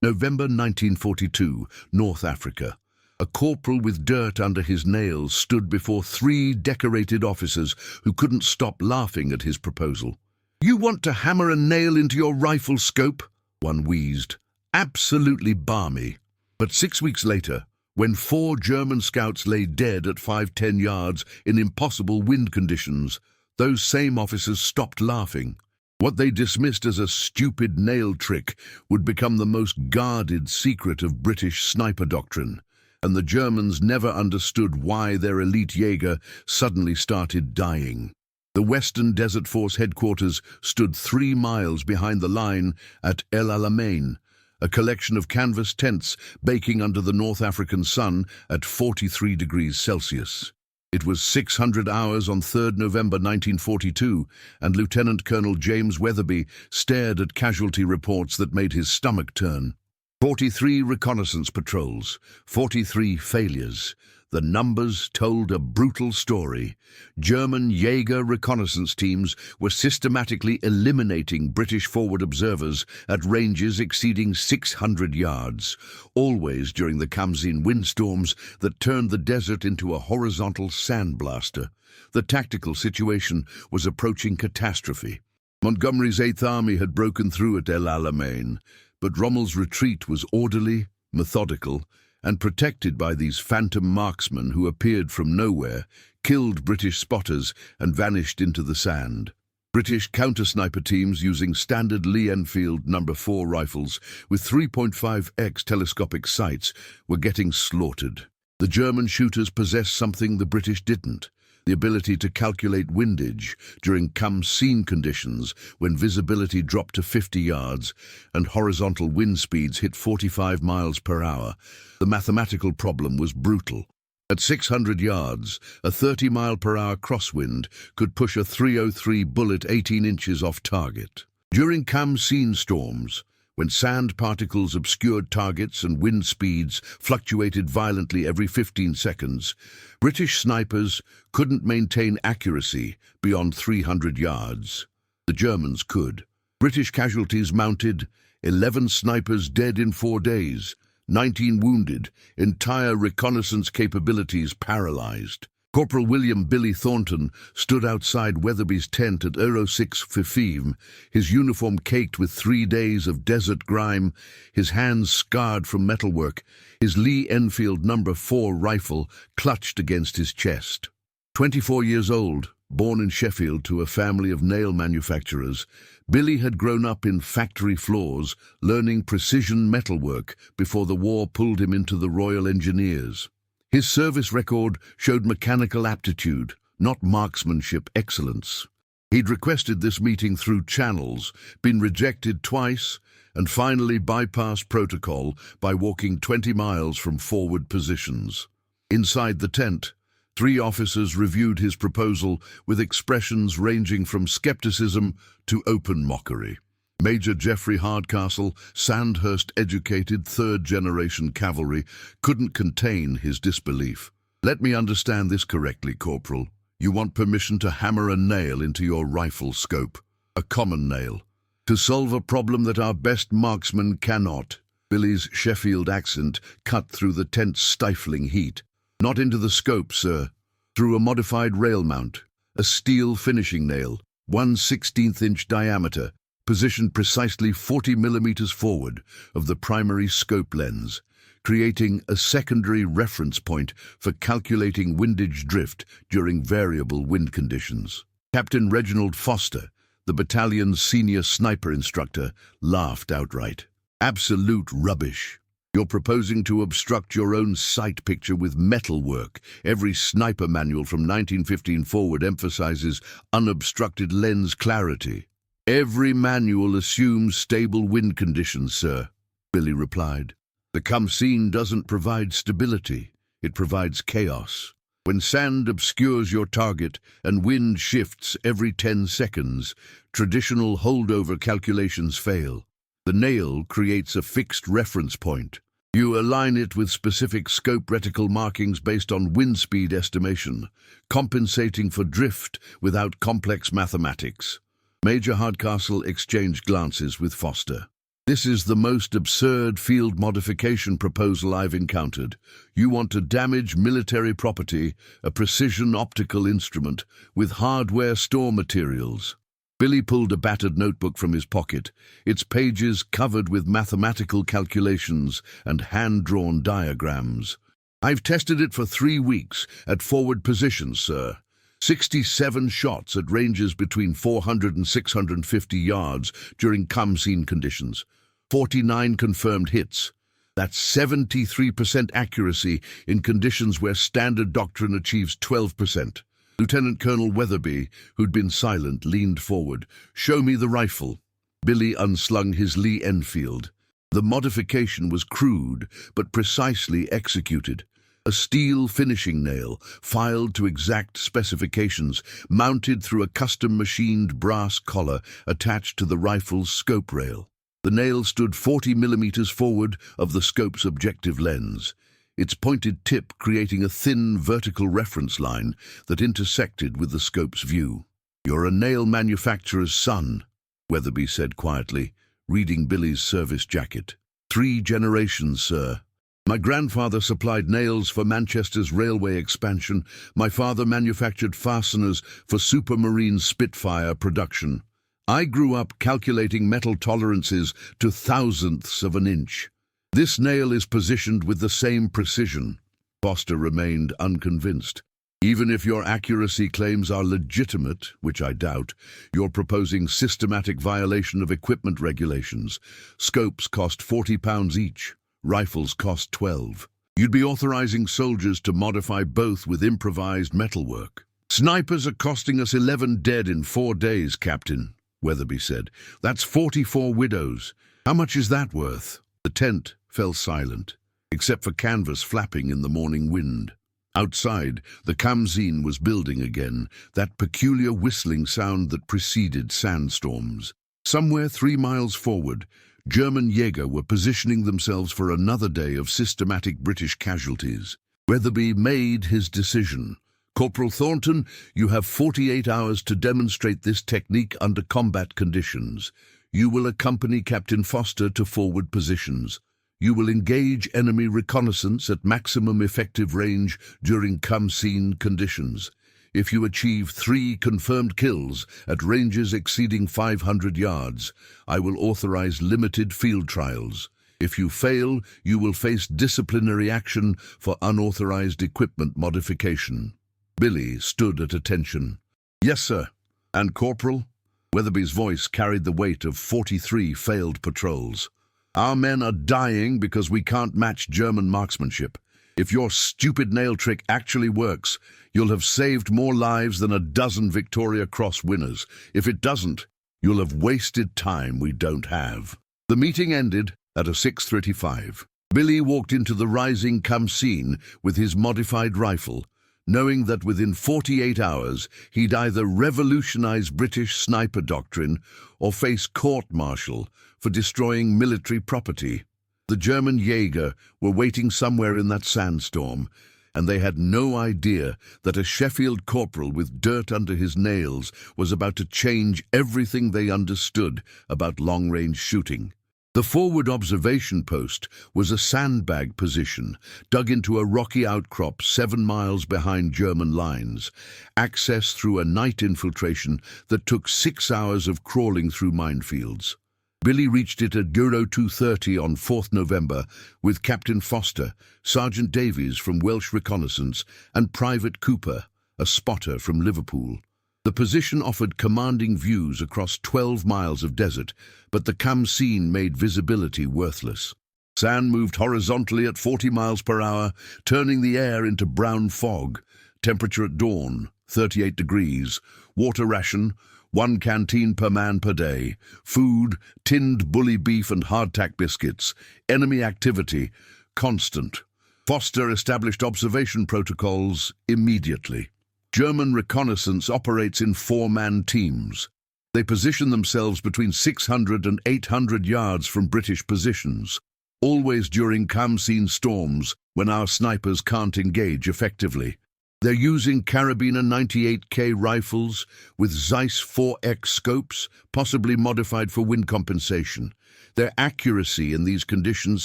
November 1942, North Africa. A corporal with dirt under his nails stood before three decorated officers who couldn't stop laughing at his proposal. "You want to hammer a nail into your rifle scope?" one wheezed. "Absolutely balmy." But 6 weeks later, when 4 German scouts lay dead at 5-10 yards in impossible wind conditions, those same officers stopped laughing. What they dismissed as a stupid nail trick would become the most guarded secret of British sniper doctrine, and the Germans never understood why their elite Jaeger suddenly started dying. The Western Desert Force headquarters stood 3 miles behind the line at El Alamein, a collection of canvas tents baking under the North African sun at 43 degrees Celsius. It was 600 hours on 3rd November 1942, and Lieutenant Colonel James Weatherby stared at casualty reports that made his stomach turn. 43 reconnaissance patrols, 43 failures. The numbers told a brutal story. German Jaeger reconnaissance teams were systematically eliminating British forward observers at ranges exceeding 600 yards, always during the Khamsin windstorms that turned the desert into a horizontal sandblaster. The tactical situation was approaching catastrophe. Montgomery's 8th Army had broken through at El Alamein, but Rommel's retreat was orderly, methodical, and protected by these phantom marksmen who appeared from nowhere, killed British spotters, and vanished into the sand. British counter-sniper teams using standard Lee Enfield No. 4 rifles with 3.5x telescopic sights were getting slaughtered. The German shooters possessed something the British didn't: the ability to calculate windage during Khamsin conditions when visibility dropped to 50 yards and horizontal wind speeds hit 45 miles per hour. The mathematical problem was brutal. At 600 yards, a 30-mile-per-hour crosswind could push a .303 bullet 18 inches off target. During Khamsin storms, when sand particles obscured targets and wind speeds fluctuated violently every 15 seconds, British snipers couldn't maintain accuracy beyond 300 yards. The Germans could. British casualties mounted: 11 snipers dead in 4 days, 19 wounded, entire reconnaissance capabilities paralyzed. Corporal William "Billy" Thornton stood outside Weatherby's tent at Euro 6 Fifim, his uniform caked with 3 days of desert grime, his hands scarred from metalwork, his Lee Enfield No. 4 rifle clutched against his chest. 24 years old, born in Sheffield to a family of nail manufacturers, Billy had grown up in factory floors, learning precision metalwork before the war pulled him into the Royal Engineers. His service record showed mechanical aptitude, not marksmanship excellence. He'd requested this meeting through channels, been rejected twice, and finally bypassed protocol by walking 20 miles from forward positions. Inside the tent, 3 officers reviewed his proposal with expressions ranging from skepticism to open mockery. Major Geoffrey Hardcastle, Sandhurst-educated third-generation cavalry, couldn't contain his disbelief. "Let me understand this correctly, Corporal. You want permission to hammer a nail into your rifle scope. A common nail. To solve a problem that our best marksmen cannot." Billy's Sheffield accent cut through the tent's stifling heat. "Not into the scope, sir. Through a modified rail mount. A steel finishing nail, 1/16-inch diameter, positioned precisely 40 millimeters forward of the primary scope lens, creating a secondary reference point for calculating windage drift during variable wind conditions." Captain Reginald Foster, the battalion's senior sniper instructor, laughed outright. "Absolute rubbish. You're proposing to obstruct your own sight picture with metalwork. Every sniper manual from 1915 forward emphasizes unobstructed lens clarity." "Every manual assumes stable wind conditions, sir," Billy replied. "The Khamsin doesn't provide stability, it provides chaos. When sand obscures your target and wind shifts every 10 seconds, traditional holdover calculations fail. The nail creates a fixed reference point. You align it with specific scope reticle markings based on wind speed estimation, compensating for drift without complex mathematics." Major Hardcastle exchanged glances with Foster. This is the most absurd field modification proposal I've encountered. You want to damage military property, a precision optical instrument, with hardware store materials. Billy pulled a battered notebook from his pocket, its pages covered with mathematical calculations and hand-drawn diagrams. I've tested it for 3 weeks at forward positions, sir. 67 shots at ranges between 400 and 650 yards during Khamsin conditions. 49 confirmed hits. That's 73% accuracy in conditions where standard doctrine achieves 12%. Lieutenant Colonel Weatherby, who'd been silent, leaned forward. "Show me the rifle." Billy unslung his Lee Enfield. The modification was crude, but precisely executed. A steel finishing nail, filed to exact specifications, mounted through a custom-machined brass collar attached to the rifle's scope rail. The nail stood 40 millimeters forward of the scope's objective lens, its pointed tip creating a thin vertical reference line that intersected with the scope's view. "You're a nail manufacturer's son," Weatherby said quietly, reading Billy's service jacket. "3 generations, sir. My grandfather supplied nails for Manchester's railway expansion. My father manufactured fasteners for Supermarine Spitfire production. I grew up calculating metal tolerances to thousandths of an inch. This nail is positioned with the same precision." Foster remained unconvinced. "Even if your accuracy claims are legitimate, which I doubt, you're proposing systematic violation of equipment regulations. Scopes cost £40 each. Rifles cost 12. You'd be authorizing soldiers to modify both with improvised metalwork." "Snipers are costing us 11 dead in 4 days, Captain," Weatherby said. "That's 44 widows. How much is that worth?" The tent fell silent, except for canvas flapping in the morning wind. Outside, the Khamsin was building again, that peculiar whistling sound that preceded sandstorms. Somewhere 3 miles forward, German Jaeger were positioning themselves for another day of systematic British casualties. Weatherby made his decision. "Corporal Thornton, you have 48 hours to demonstrate this technique under combat conditions. You will accompany Captain Foster to forward positions. You will engage enemy reconnaissance at maximum effective range during Khamsin conditions. If you achieve 3 confirmed kills at ranges exceeding 500 yards, I will authorize limited field trials. If you fail, you will face disciplinary action for unauthorized equipment modification." Billy stood at attention. "Yes, sir." "And Corporal?" Weatherby's voice carried the weight of 43 failed patrols. "Our men are dying because we can't match German marksmanship. If your stupid nail trick actually works, you'll have saved more lives than a dozen Victoria Cross winners. If it doesn't, you'll have wasted time we don't have." The meeting ended at a 6:35. Billy walked into the rising Khamsin with his modified rifle, knowing that within 48 hours he'd either revolutionize British sniper doctrine or face court-martial for destroying military property. The German Jaeger were waiting somewhere in that sandstorm, and they had no idea that a Sheffield corporal with dirt under his nails was about to change everything they understood about long-range shooting. The forward observation post was a sandbag position dug into a rocky outcrop 7 miles behind German lines, accessed through a night infiltration that took 6 hours of crawling through minefields. Billy reached it at 02:30 on 4th November with Captain Foster, Sergeant Davies from Welsh Reconnaissance, and Private Cooper, a spotter from Liverpool. The position offered commanding views across 12 miles of desert, but the Khamsin made visibility worthless. Sand moved horizontally at 40 miles per hour, turning the air into brown fog. Temperature at dawn, 38 degrees. Water ration, 1 canteen per man per day. Food, tinned bully beef and hardtack biscuits. Enemy activity, constant. Foster established observation protocols immediately. German reconnaissance operates in 4-man teams. They position themselves between 600 and 800 yards from British positions, always during Khamsin storms when our snipers can't engage effectively. They're using Carabiner 98K rifles with Zeiss 4X scopes, possibly modified for wind compensation. Their accuracy in these conditions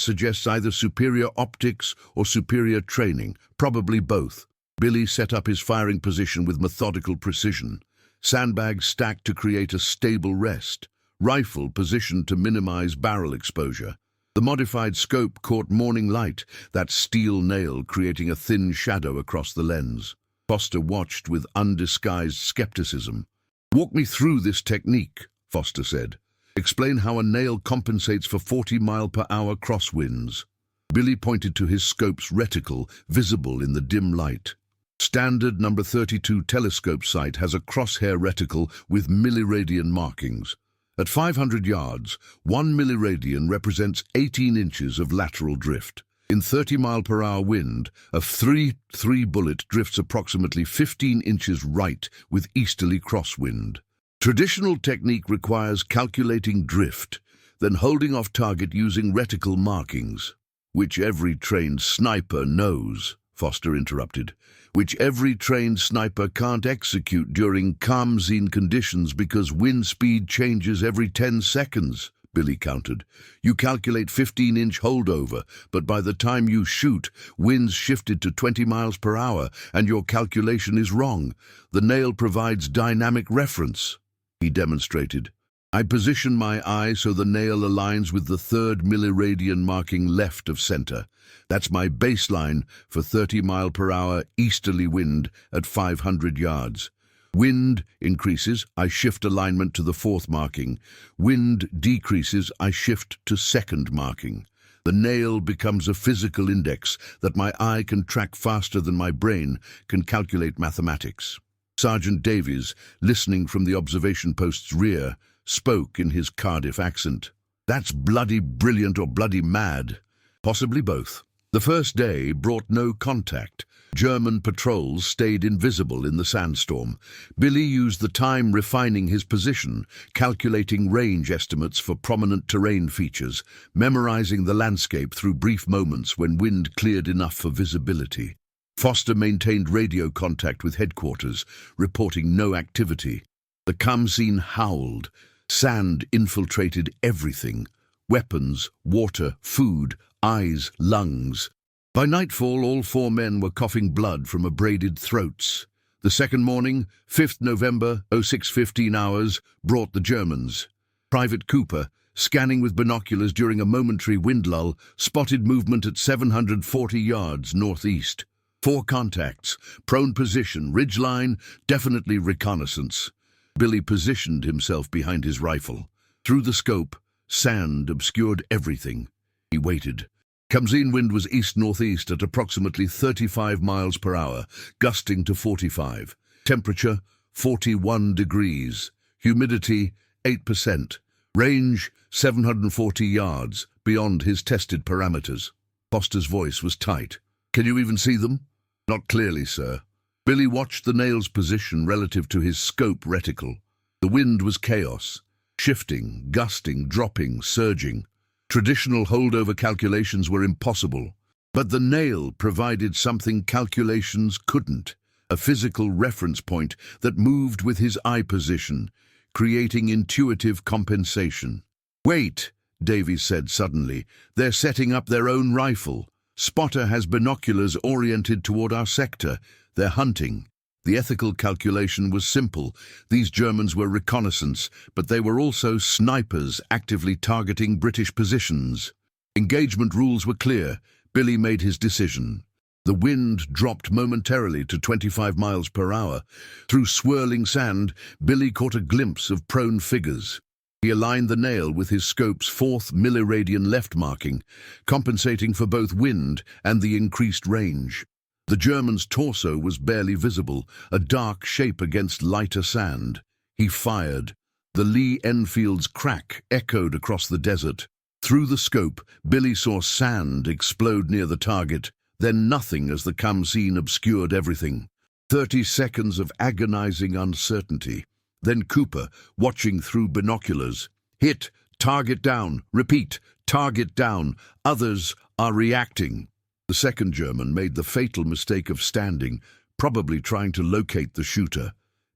suggests either superior optics or superior training, probably both. Billy set up his firing position with methodical precision. Sandbags stacked to create a stable rest. Rifle positioned to minimize barrel exposure. The modified scope caught morning light, that steel nail creating a thin shadow across the lens. Foster watched with undisguised skepticism. "Walk me through this technique," Foster said. "Explain how a nail compensates for 40-mile-per-hour crosswinds." Billy pointed to his scope's reticle, visible in the dim light. Standard number 32 telescope sight has a crosshair reticle with milliradian markings. At 500 yards, 1 milliradian represents 18 inches of lateral drift. In 30-mile-per-hour wind, a 3-3 bullet drifts approximately 15 inches right with easterly crosswind. Traditional technique requires calculating drift, then holding off target using reticle markings. "Which every trained sniper knows," Foster interrupted. "Which every trained sniper can't execute during calm zone conditions because wind speed changes every 10 seconds, Billy countered. "You calculate 15-inch holdover, but by the time you shoot, winds shifted to 20 miles per hour, and your calculation is wrong. The nail provides dynamic reference." He demonstrated. "I position my eye so the nail aligns with the 3rd milliradian marking left of center. That's my baseline for 30-mile-per-hour easterly wind at 500 yards. Wind increases, I shift alignment to the 4th marking. Wind decreases, I shift to 2nd marking. The nail becomes a physical index that my eye can track faster than my brain can calculate mathematics." Sergeant Davies, listening from the observation post's rear, spoke in his Cardiff accent. "That's bloody brilliant or bloody mad." "Possibly both." The first day brought no contact. German patrols stayed invisible in the sandstorm. Billy used the time refining his position, calculating range estimates for prominent terrain features, memorizing the landscape through brief moments when wind cleared enough for visibility. Foster maintained radio contact with headquarters, reporting no activity. The Khamsin howled. Sand infiltrated everything: weapons, water, food, eyes, lungs. By nightfall, all 4 men were coughing blood from abraded throats. The second morning, 5th November, 06:15 hours, brought the Germans. Private Cooper, scanning with binoculars during a momentary wind lull, spotted movement at 740 yards northeast. 4 contacts, prone position, ridgeline, definitely reconnaissance. Billy positioned himself behind his rifle. Through the scope, sand obscured everything. He waited. Khamsin wind was east-northeast at approximately 35 miles per hour, gusting to 45. Temperature, 41 degrees. Humidity, 8%. Range, 740 yards, beyond his tested parameters. Foster's voice was tight. "Can you even see them?" "Not clearly, sir." Billy watched the nail's position relative to his scope reticle. The wind was chaos, shifting, gusting, dropping, surging. Traditional holdover calculations were impossible. But the nail provided something calculations couldn't: a physical reference point that moved with his eye position, creating intuitive compensation. "Wait," Davies said suddenly. "They're setting up their own rifle. Spotter has binoculars oriented toward our sector. They're hunting." The ethical calculation was simple. These Germans were reconnaissance, but they were also snipers actively targeting British positions. Engagement rules were clear. Billy made his decision. The wind dropped momentarily to 25 miles per hour. Through swirling sand, Billy caught a glimpse of prone figures. He aligned the nail with his scope's 4th milliradian left marking, compensating for both wind and the increased range. The German's torso was barely visible, a dark shape against lighter sand. He fired. The Lee Enfield's crack echoed across the desert. Through the scope, Billy saw sand explode near the target, then nothing as the Khamsin obscured everything. 30 seconds of agonizing uncertainty. Then Cooper, watching through binoculars. "Hit, target down, repeat, target down. Others are reacting." The second German made the fatal mistake of standing, probably trying to locate the shooter.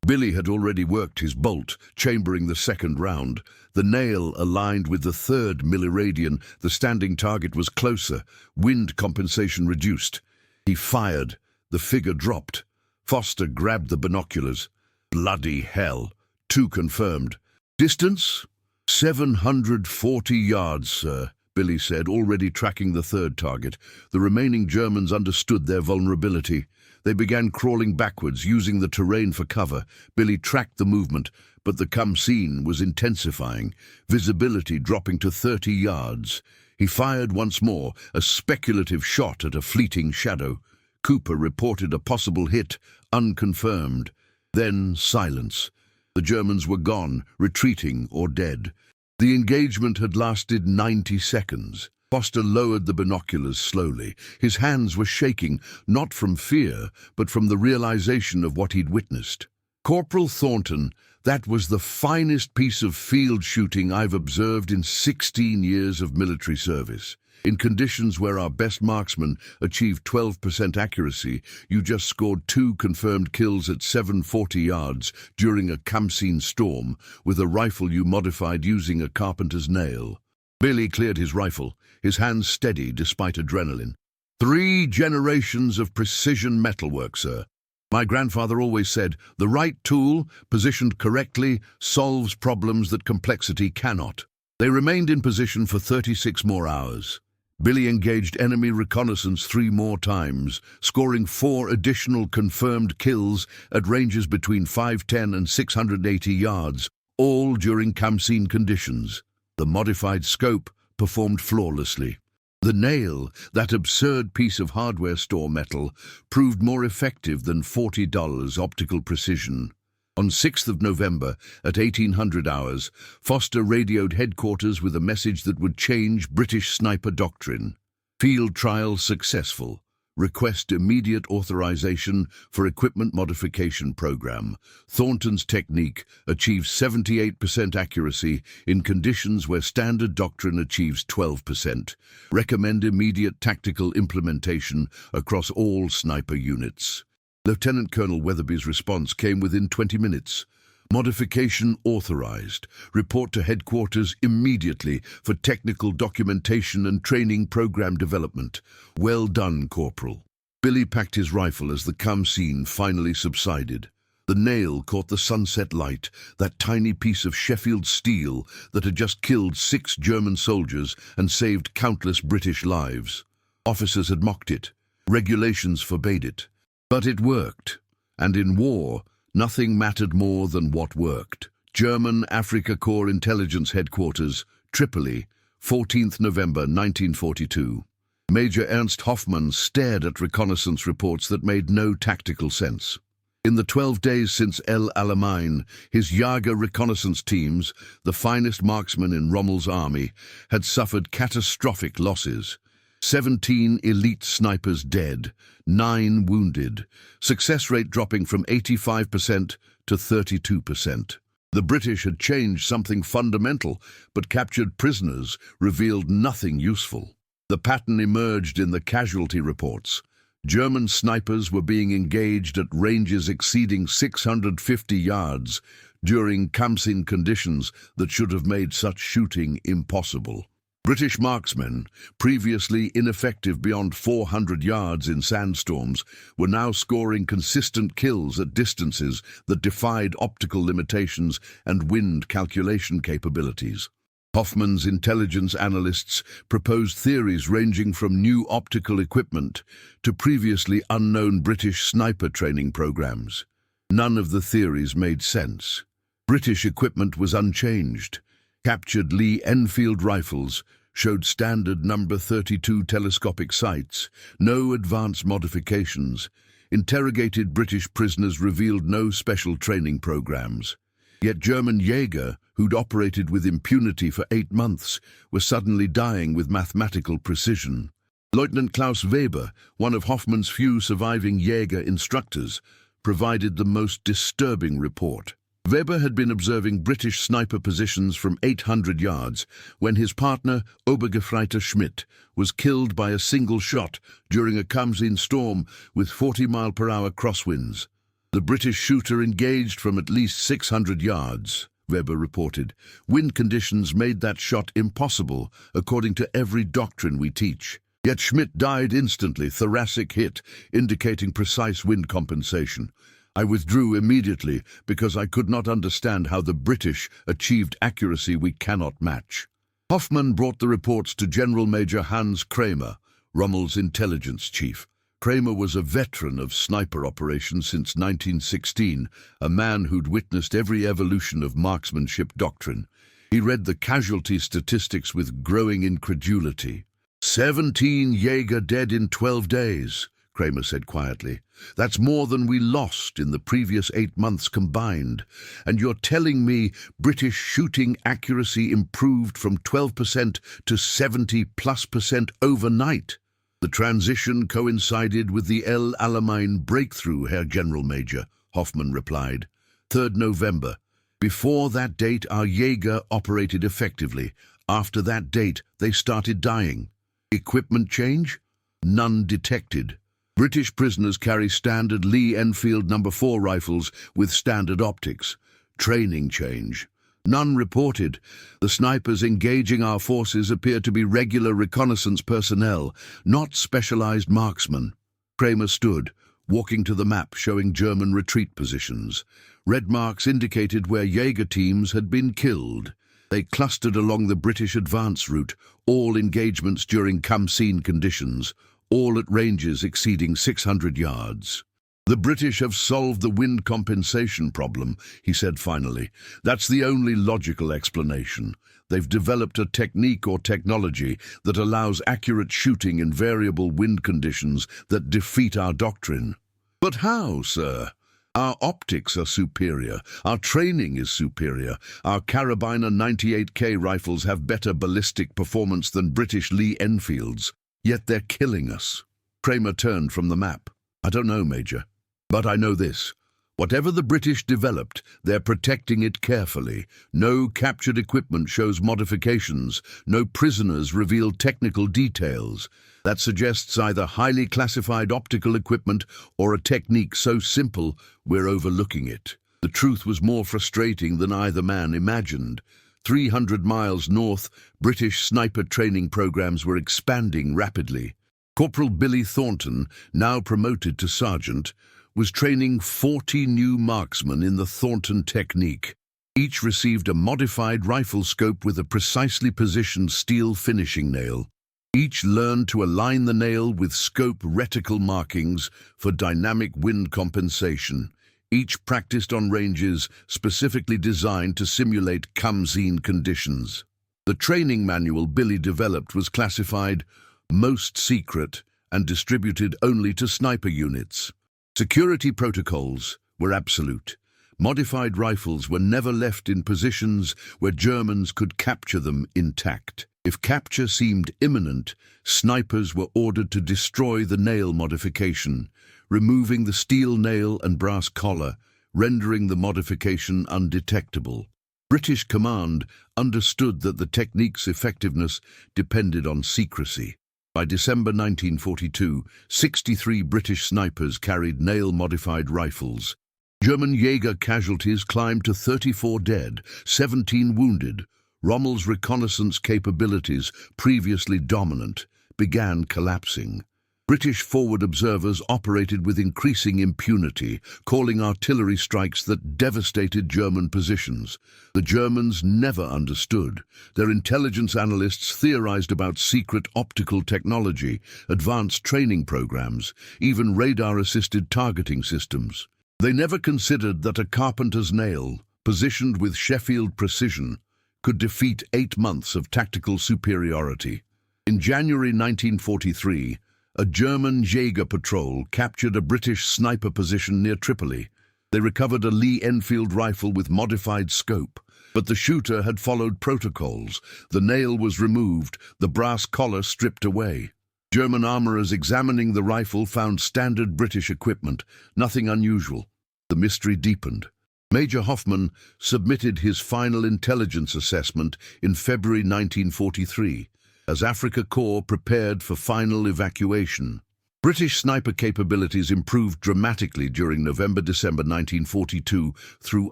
Billy had already worked his bolt, chambering the second round. The nail aligned with the third milliradian. The standing target was closer. Wind compensation reduced. He fired. The figure dropped. Foster grabbed the binoculars. Bloody hell. 2 confirmed. Distance? 740 yards, sir, Billy said, already tracking the third target. The remaining Germans understood their vulnerability. They began crawling backwards, using the terrain for cover. Billy tracked the movement, but the Khamsin was intensifying, visibility dropping to 30 yards. He fired once more, a speculative shot at a fleeting shadow. Cooper reported a possible hit, unconfirmed. Then silence. The Germans were gone, retreating or dead. The engagement had lasted 90 seconds. Foster lowered the binoculars slowly. His hands were shaking, not from fear, but from the realization of what he'd witnessed. Corporal Thornton, that was the finest piece of field shooting I've observed in 16 years of military service. In conditions where our best marksmen achieved 12% accuracy, you just scored 2 confirmed kills at 740 yards during a Khamsin storm with a rifle you modified using a carpenter's nail. Billy cleared his rifle, his hands steady despite adrenaline. 3 generations of precision metalwork, sir. My grandfather always said, the right tool, positioned correctly, solves problems that complexity cannot. They remained in position for 36 more hours. Billy engaged enemy reconnaissance 3 more times, scoring 4 additional confirmed kills at ranges between 510 and 680 yards, all during Khamsin conditions. The modified scope performed flawlessly. The nail, that absurd piece of hardware store metal, proved more effective than $40 optical precision. On 6th of November, at 1800 hours, Foster radioed headquarters with a message that would change British sniper doctrine. Field trial successful. Request immediate authorization for equipment modification program. Thornton's technique achieves 78% accuracy in conditions where standard doctrine achieves 12%. Recommend immediate tactical implementation across all sniper units. Lieutenant Colonel Weatherby's response came within 20 minutes. Modification authorized. Report to headquarters immediately for technical documentation and training program development. Well done, Corporal. Billy packed his rifle as the Khamsin finally subsided. The nail caught the sunset light, that tiny piece of Sheffield steel that had just killed 6 German soldiers and saved countless British lives. Officers had mocked it. Regulations forbade it. But it worked, and in war, nothing mattered more than what worked. German Afrika Korps Intelligence Headquarters, Tripoli, 14th November 1942. Major Ernst Hoffmann stared at reconnaissance reports that made no tactical sense. In the 12 days since El Alamein, his Jager reconnaissance teams, the finest marksmen in Rommel's army, had suffered catastrophic losses. 17 elite snipers dead, 9 wounded, success rate dropping from 85% to 32%. The British had changed something fundamental, but captured prisoners revealed nothing useful. The pattern emerged in the casualty reports. German snipers were being engaged at ranges exceeding 650 yards during Khamsin conditions that should have made such shooting impossible. British marksmen, previously ineffective beyond 400 yards in sandstorms, were now scoring consistent kills at distances that defied optical limitations and wind calculation capabilities. Hoffmann's intelligence analysts proposed theories ranging from new optical equipment to previously unknown British sniper training programs. None of the theories made sense. British equipment was unchanged. Captured Lee Enfield rifles showed standard number 32 telescopic sights, no advanced modifications. Interrogated British prisoners revealed no special training programs. Yet German Jaeger, who'd operated with impunity for 8 months, were suddenly dying with mathematical precision. Lieutenant Klaus Weber, one of Hoffmann's few surviving Jaeger instructors, provided the most disturbing report. Weber had been observing British sniper positions from 800 yards when his partner, Obergefreiter Schmidt, was killed by a single shot during a Khamsin storm with 40-mile-per-hour crosswinds. The British shooter engaged from at least 600 yards, Weber reported. Wind conditions made that shot impossible, according to every doctrine we teach. Yet Schmidt died instantly, thoracic hit, indicating precise wind compensation. I withdrew immediately because I could not understand how the British achieved accuracy we cannot match. Hoffmann brought the reports to General Major Hans Kramer, Rommel's intelligence chief. Kramer was a veteran of sniper operations since 1916, a man who'd witnessed every evolution of marksmanship doctrine. He read the casualty statistics with growing incredulity. 17 Jaeger dead in 12 days, Kramer said quietly. That's more than we lost in the previous 8 months combined. And you're telling me British shooting accuracy improved from 12% to 70+% overnight? The transition coincided with the El Alamein breakthrough, Herr General Major, Hoffmann replied. 3rd November. Before that date, our Jaeger operated effectively. After that date, they started dying. Equipment change? None detected. British prisoners carry standard Lee Enfield No. 4 rifles with standard optics. Training change. None reported. The snipers engaging our forces appear to be regular reconnaissance personnel, not specialized marksmen. Kramer stood, walking to the map showing German retreat positions. Red marks indicated where Jaeger teams had been killed. They clustered along the British advance route, all engagements during Khamsin conditions, all at ranges exceeding 600 yards. The British have solved the wind compensation problem, he said finally. That's the only logical explanation. They've developed a technique or technology that allows accurate shooting in variable wind conditions that defeat our doctrine. But how, sir? Our optics are superior. Our training is superior. Our Carabiner 98K rifles have better ballistic performance than British Lee Enfields. Yet they're killing us. Kramer turned from the map. I don't know, Major. But I know this. Whatever the British developed, they're protecting it carefully. No captured equipment shows modifications. No prisoners reveal technical details. That suggests either highly classified optical equipment or a technique so simple we're overlooking it. The truth was more frustrating than either man imagined. 300 miles north, British sniper training programs were expanding rapidly. Corporal Billy Thornton, now promoted to sergeant, was training 40 new marksmen in the Thornton technique. Each received a modified rifle scope with a precisely positioned steel finishing nail. Each learned to align the nail with scope reticle markings for dynamic wind compensation. Each practiced on ranges specifically designed to simulate Khamsin conditions. The training manual Billy developed was classified most secret and distributed only to sniper units. Security protocols were absolute. Modified rifles were never left in positions where Germans could capture them intact. If capture seemed imminent, snipers were ordered to destroy the nail modification, removing the steel nail and brass collar, rendering the modification undetectable. British command understood that the technique's effectiveness depended on secrecy. By December 1942, 63 British snipers carried nail-modified rifles. German Jaeger casualties climbed to 34 dead, 17 wounded. Rommel's reconnaissance capabilities, previously dominant, began collapsing. British forward observers operated with increasing impunity, calling artillery strikes that devastated German positions. The Germans never understood. Their intelligence analysts theorized about secret optical technology, advanced training programs, even radar-assisted targeting systems. They never considered that a carpenter's nail, positioned with Sheffield precision, could defeat 8 months of tactical superiority. In January 1943, a German Jaeger patrol captured a British sniper position near Tripoli. They recovered a Lee Enfield rifle with modified scope, but the shooter had followed protocols. The nail was removed, the brass collar stripped away. German armorers examining the rifle found standard British equipment, nothing unusual. The mystery deepened. Major Hoffmann submitted his final intelligence assessment in February 1943. As Afrika Korps prepared for final evacuation. British sniper capabilities improved dramatically during November-December 1942 through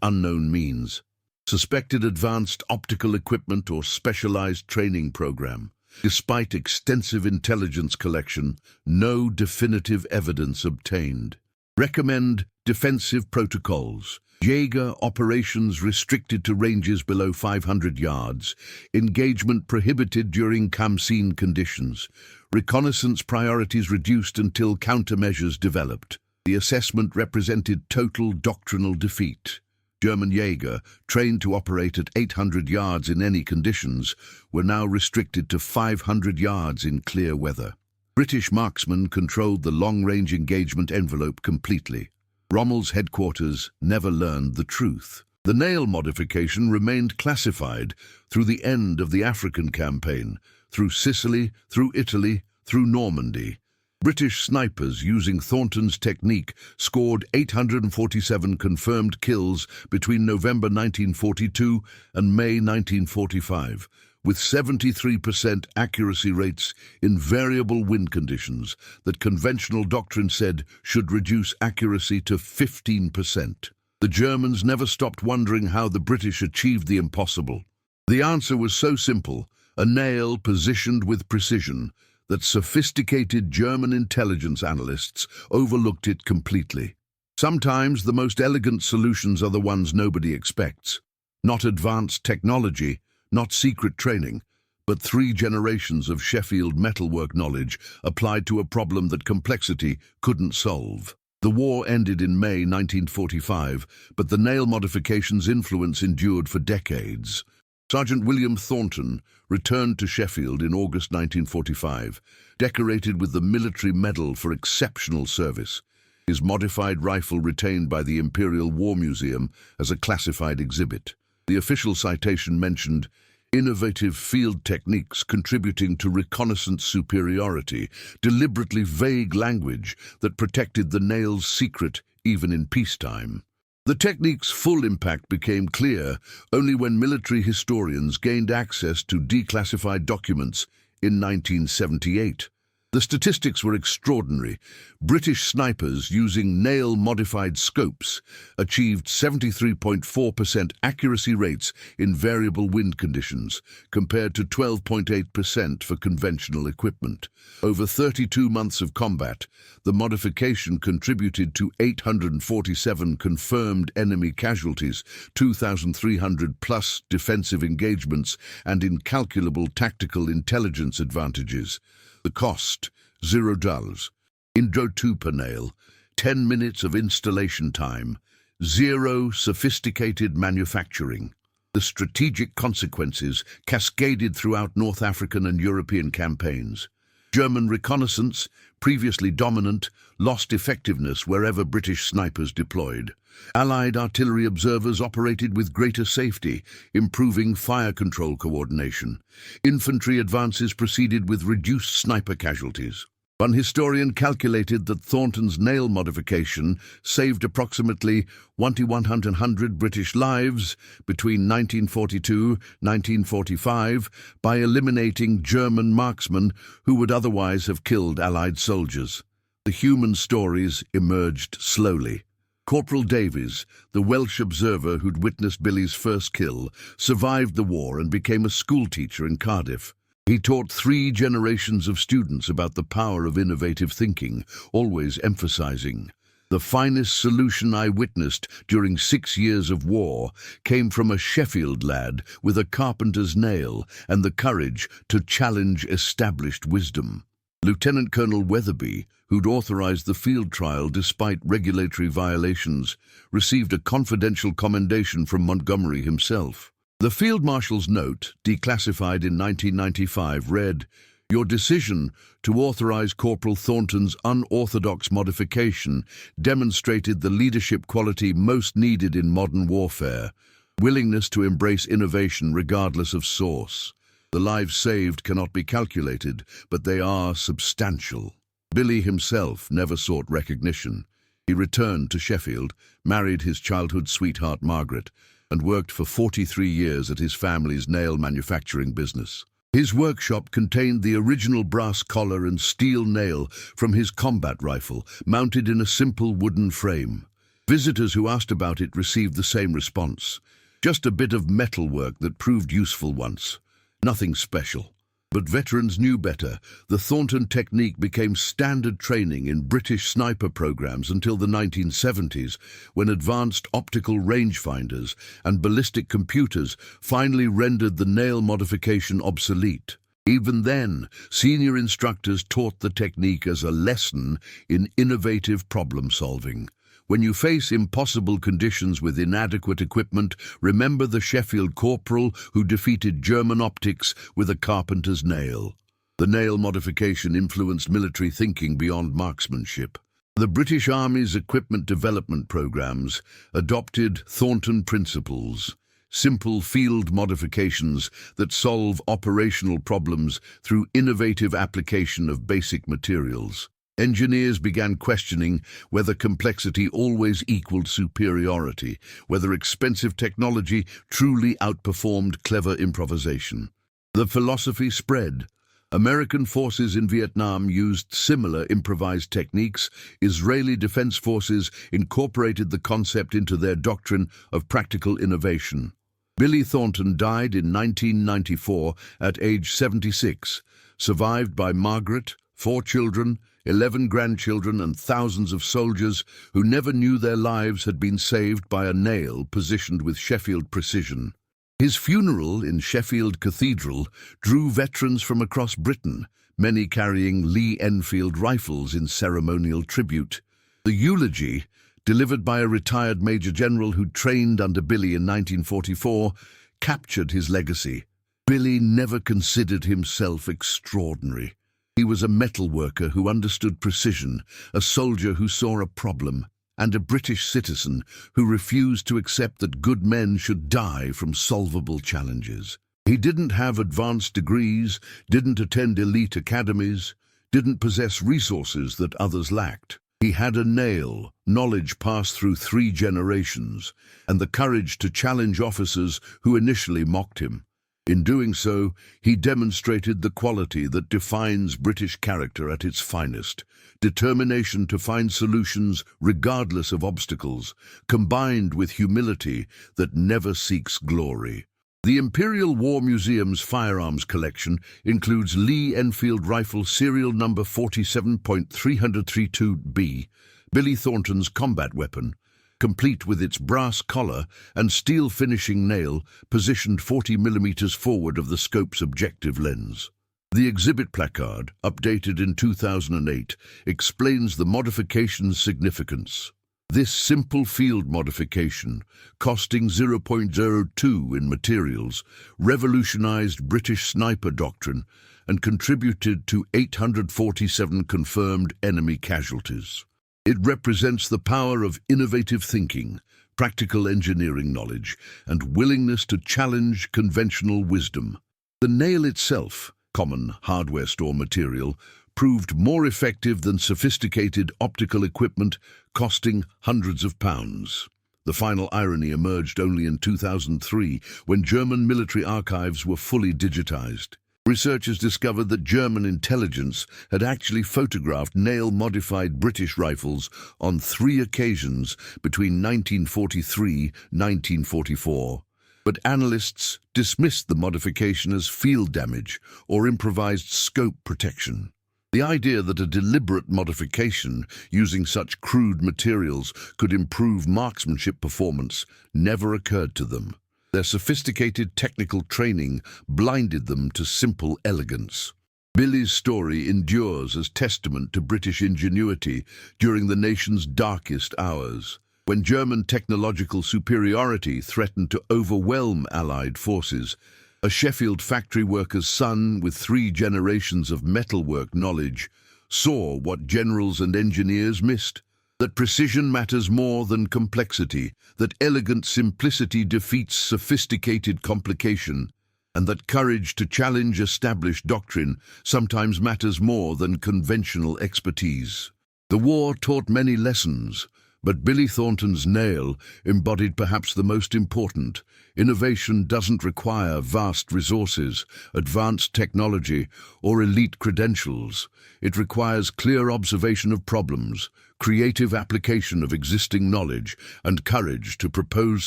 unknown means. Suspected advanced optical equipment or specialized training program. Despite extensive intelligence collection, no definitive evidence obtained. Recommend defensive protocols. Jaeger operations restricted to ranges below 500 yards. Engagement prohibited during Khamsin conditions. Reconnaissance priorities reduced until countermeasures developed. The assessment represented total doctrinal defeat. German Jaeger, trained to operate at 800 yards in any conditions, were now restricted to 500 yards in clear weather. British marksmen controlled the long-range engagement envelope completely. Rommel's headquarters never learned the truth. The nail modification remained classified through the end of the African campaign, through Sicily, through Italy, through Normandy. British snipers using Thornton's technique scored 847 confirmed kills between November 1942 and May 1945, with 73% accuracy rates in variable wind conditions that conventional doctrine said should reduce accuracy to 15%. The Germans never stopped wondering how the British achieved the impossible. The answer was so simple, a nail positioned with precision, that sophisticated German intelligence analysts overlooked it completely. Sometimes the most elegant solutions are the ones nobody expects. Not advanced technology, not secret training, but 3 generations of Sheffield metalwork knowledge applied to a problem that complexity couldn't solve. The war ended in May 1945, but the nail modification's influence endured for decades. Sergeant William Thornton returned to Sheffield in August 1945, decorated with the Military Medal for exceptional service. His modified rifle retained by the Imperial War Museum as a classified exhibit. The official citation mentioned innovative field techniques contributing to reconnaissance superiority, deliberately vague language that protected the nail's secret even in peacetime. The technique's full impact became clear only when military historians gained access to declassified documents in 1978. The statistics were extraordinary. British snipers using nail-modified scopes achieved 73.4% accuracy rates in variable wind conditions, compared to 12.8% for conventional equipment. Over 32 months of combat, the modification contributed to 847 confirmed enemy casualties, 2,300+ defensive engagements, and incalculable tactical intelligence advantages. The cost, $0. Indro 2 per nail, 10 minutes of installation time, 0 sophisticated manufacturing. The strategic consequences cascaded throughout North African and European campaigns. German reconnaissance, previously dominant, lost effectiveness wherever British snipers deployed. Allied artillery observers operated with greater safety, improving fire control coordination. Infantry advances proceeded with reduced sniper casualties. One historian calculated that Thornton's nail modification saved approximately 1,100 British lives between 1942-1945 by eliminating German marksmen who would otherwise have killed Allied soldiers. The human stories emerged slowly. Corporal Davies, the Welsh observer who'd witnessed Billy's first kill, survived the war and became a schoolteacher in Cardiff. He taught 3 generations of students about the power of innovative thinking, always emphasizing, "The finest solution I witnessed during 6 years of war came from a Sheffield lad with a carpenter's nail and the courage to challenge established wisdom." Lieutenant Colonel Weatherby, who'd authorized the field trial despite regulatory violations, received a confidential commendation from Montgomery himself. The Field Marshal's note, declassified in 1995, read, "Your decision to authorize Corporal Thornton's unorthodox modification demonstrated the leadership quality most needed in modern warfare, willingness to embrace innovation regardless of source. The lives saved cannot be calculated, but they are substantial." Billy himself never sought recognition. He returned to Sheffield, married his childhood sweetheart Margaret, and worked for 43 years at his family's nail manufacturing business. His workshop contained the original brass collar and steel nail from his combat rifle, mounted in a simple wooden frame. Visitors who asked about it received the same response. Just a bit of metal work that proved useful once. Nothing special. But veterans knew better. The Thornton technique became standard training in British sniper programs until the 1970s, when advanced optical rangefinders and ballistic computers finally rendered the nail modification obsolete. Even then, senior instructors taught the technique as a lesson in innovative problem-solving. When you face impossible conditions with inadequate equipment, remember the Sheffield corporal who defeated German optics with a carpenter's nail. The nail modification influenced military thinking beyond marksmanship. The British Army's equipment development programs adopted Thornton principles, simple field modifications that solve operational problems through innovative application of basic materials. Engineers began questioning whether complexity always equaled superiority, whether expensive technology truly outperformed clever improvisation. The philosophy spread. American forces in Vietnam used similar improvised techniques. Israeli defense forces incorporated the concept into their doctrine of practical innovation. Billy Thornton died in 1994 at age 76, survived by Margaret, 4 children, 11 grandchildren and thousands of soldiers who never knew their lives had been saved by a nail positioned with Sheffield precision. His funeral in Sheffield Cathedral drew veterans from across Britain, many carrying Lee Enfield rifles in ceremonial tribute. The eulogy, delivered by a retired Major General who trained under Billy in 1944, captured his legacy. Billy never considered himself extraordinary. He was a metal worker who understood precision, a soldier who saw a problem, and a British citizen who refused to accept that good men should die from solvable challenges. He didn't have advanced degrees, didn't attend elite academies, didn't possess resources that others lacked. He had a nail, knowledge passed through 3 generations, and the courage to challenge officers who initially mocked him. In doing so, he demonstrated the quality that defines British character at its finest, determination to find solutions regardless of obstacles, combined with humility that never seeks glory. The Imperial War Museum's firearms collection includes Lee Enfield Rifle Serial Number 47.332B, Billy Thornton's combat weapon, complete with its brass collar and steel finishing nail positioned 40 millimeters forward of the scope's objective lens. The exhibit placard, updated in 2008, explains the modification's significance. This simple field modification, costing 0.02 in materials, revolutionized British sniper doctrine and contributed to 847 confirmed enemy casualties. It represents the power of innovative thinking, practical engineering knowledge, and willingness to challenge conventional wisdom. The nail itself, common hardware store material, proved more effective than sophisticated optical equipment costing hundreds of pounds. The final irony emerged only in 2003, when German military archives were fully digitized. Researchers discovered that German intelligence had actually photographed nail-modified British rifles on 3 occasions between 1943-1944. But analysts dismissed the modification as field damage or improvised scope protection. The idea that a deliberate modification using such crude materials could improve marksmanship performance never occurred to them. Their sophisticated technical training blinded them to simple elegance. Billy's story endures as testament to British ingenuity during the nation's darkest hours, when German technological superiority threatened to overwhelm Allied forces. A Sheffield factory worker's son with 3 generations of metalwork knowledge saw what generals and engineers missed: that precision matters more than complexity, that elegant simplicity defeats sophisticated complication, and that courage to challenge established doctrine sometimes matters more than conventional expertise. The war taught many lessons, But Billy Thornton's nail embodied perhaps the most important. Innovation doesn't require vast resources, advanced technology, or elite credentials. It requires clear observation of problems, creative application of existing knowledge, and courage to propose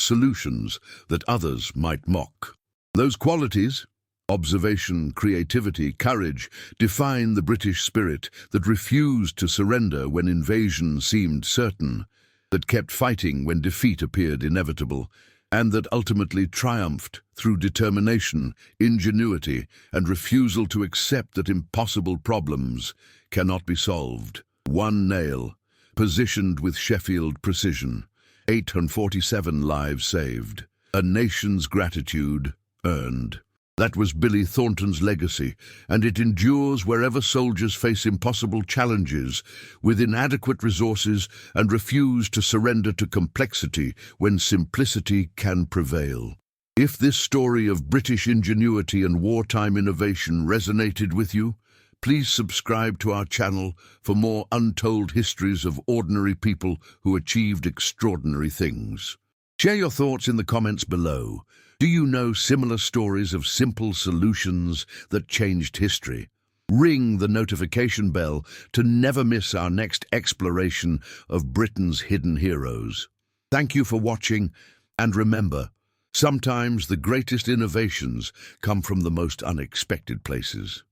solutions that others might mock. Those qualities, observation, creativity, courage, define the British spirit that refused to surrender when invasion seemed certain, that kept fighting when defeat appeared inevitable, and that ultimately triumphed through determination, ingenuity, and refusal to accept that impossible problems cannot be solved. One nail, positioned with Sheffield precision, 847 lives saved, a nation's gratitude earned. That was Billy Thornton's legacy, and it endures wherever soldiers face impossible challenges with inadequate resources and refuse to surrender to complexity when simplicity can prevail. If this story of British ingenuity and wartime innovation resonated with you, please subscribe to our channel for more untold histories of ordinary people who achieved extraordinary things. Share your thoughts in the comments below. Do you know similar stories of simple solutions that changed history? Ring the notification bell to never miss our next exploration of Britain's hidden heroes. Thank you for watching, and remember, sometimes the greatest innovations come from the most unexpected places.